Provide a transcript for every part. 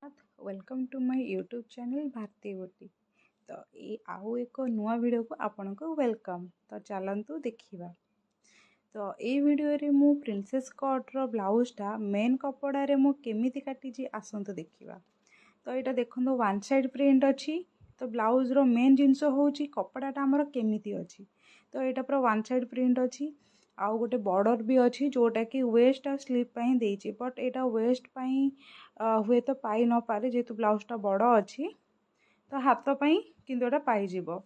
Welcome to my YouTube channel Bharti बुटी। तो ये आउ एक नुआ वीडियो को आपण को वेलकम। तो चलतु देखा। तो ये वीडियो रे मु प्रिंसेस कट रो ब्लाउजटा मेन कपड़ा रे मु केमिति काटी आसतु देखा। तो यहाँ देखो वन साइड प्रिंट अच्छी। तो ब्लाउज रो मेन जिनस हूँ कपड़ाटा आमर केमिति अच्छी। तो यहाँ पूरा वन साइड प्रिंट अच्छी। आउ गोटे बॉर्डर भी अच्छी जोटा कि वेस्ट आ स्लीव पाई देछि। बट एटा वेस्ट पाई हुए तो पाई न पारे जेहेतु ब्लाउजटा बड़ अच्छी। तो हाथ पाई किंतु एटा पाई जिवो।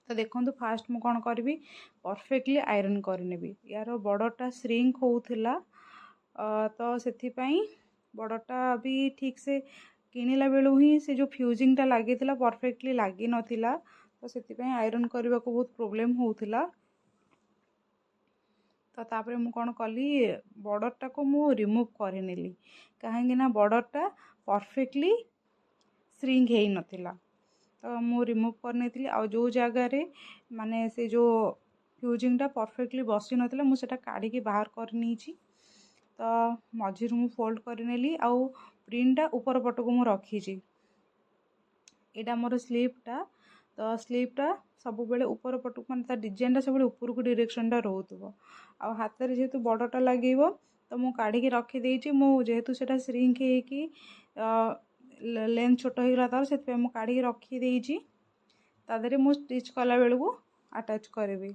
तो देखो फास्ट मु कौन करी परफेक्टली आयरन करनेबी। यार बॉर्डरटा श्रिंक होउथिला तो सेथिपाई बॉर्डरटा भी ठीक से किणिला बेलू ही से जो फ्यूजिंगटा लगी परफेक्टली लगी नथिला। तो सेथिपाई आयरन करने को बहुत प्रोब्लेम होउथिला। तो तापर मु कौन कली बॉर्डरटा को मु रिमूव करनेली कहीं ना बॉर्डरटा परफेक्टली श्रिंक हो नथिला। तो मु रिमूव करने आ जो जगार माने से जो फ्यूजिंगटा परफेक्टली बसी नथिला मु सेटा काढ़ी बाहर करनी। तो मझी मु फोल्ड करनेली आउ प्रिंटा ऊपर पटको मु रखी। एटा मोर स्लीवटा। तो स्लीवटा सब बेले ऊपर पटक माने डिजाइनटा सब ऊपर को डायरेक्शनटा रोथबो। आ हाथ रे जेहेतु बॉर्डरटा लगेबो तो मु काढ़ी रखी देछि। मु जेहेतु सेटा श्रिंक हेकी लेंथ छोट हो गला तार से मु काढ़ी रखी देछि। तादरे मु स्टिच कला बेल को अटैच करबी।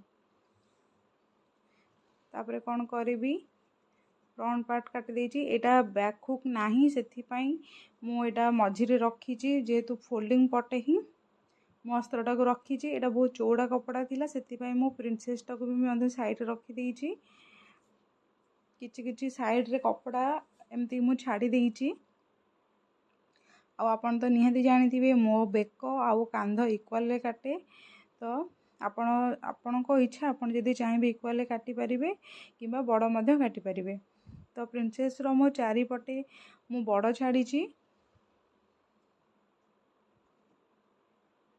तापरे कोन करबी फ्रंट पार्ट काटी देछि। एटा बैक हुक नाही सेथि पई मु एटा मझी रे रखी जेहेतु फोल्डिंग पटे ही मो अस्त्रटा को रखी। एटा बहुत चौड़ा कपड़ा थिला सेथि पई मु प्रिंसेसटा को भी साइड रखी देछि। किछि किछि साइड रे कपड़ा एमती मु छाड़ी देछि। आ आपण तो निहाती जानिथिबे मो बेक आउ कांध इक्वल रे काटे। तो आपण को इच्छा आपण जदी चाहेबे इक्वल रे काटी परिबे किबा बड़ मध्य काटी परिबे। तो प्रिंसेस रो मो चारि पटे मु बड़ छाड़ी।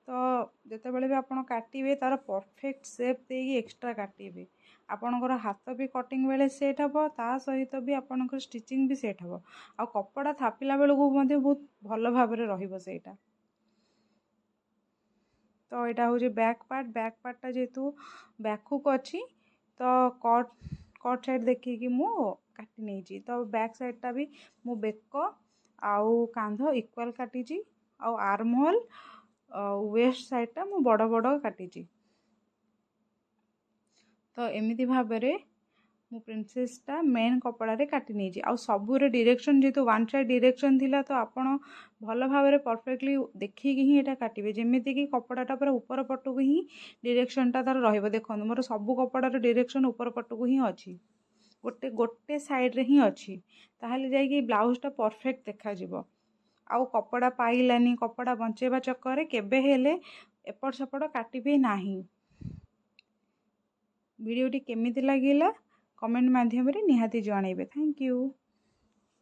तो जिते बड़े भी आपण काटिबे तार परफेक्ट शेप देगी एक्स्ट्रा काटिबे। आपणकर हाथ भी कटिंग बेले सेट हम ता सहित भी आपणकर स्टिचिंग भी सेट हम। आ कपड़ा थापिला बेल को बहुत भल भाव रहिबो सेटा। तो यहाँ हूँ बैक पार्टा जेहेतु बैक हुक अच्छी तो कट साइड देखिए मु काटी नहीं। तो बैक साइडटा भी मु बेक आउ कांध इक्वल काटी। आउ आर्म होल वेस्ट साइडटा मु बड़ बड़ काटी। तो एमती भाव मु प्रिंसेसटा मेन कपड़ा रे काटी नहीं। आ सबूरे डायरेक्शन जेहेतु वन साइड डायरेक्शन थिला तो आपण भल भाव परफेक्टली देखिकी ही एटा काटिबे जेमिति कि कपड़ाटा पूरा ऊपर पटको ही डायरेक्शनटा तार रहइबो। देखो मोर सबु कपड़ार डायरेक्शन ऊपर पटको ही अच्छी गोटे गोटे साइड रे ही अच्छी ताहले जाई ब्लाउजटा परफेक्ट देखा जिवो। आउ कपड़ा पाइलानी कपड़ा बंचेबा चक्कर केबे हेले एपट सेपट काटिबे नाही। वीडियोटी केमिति लागिला कमेंट माध्यम रे निहाती जणाइबे। Thank you.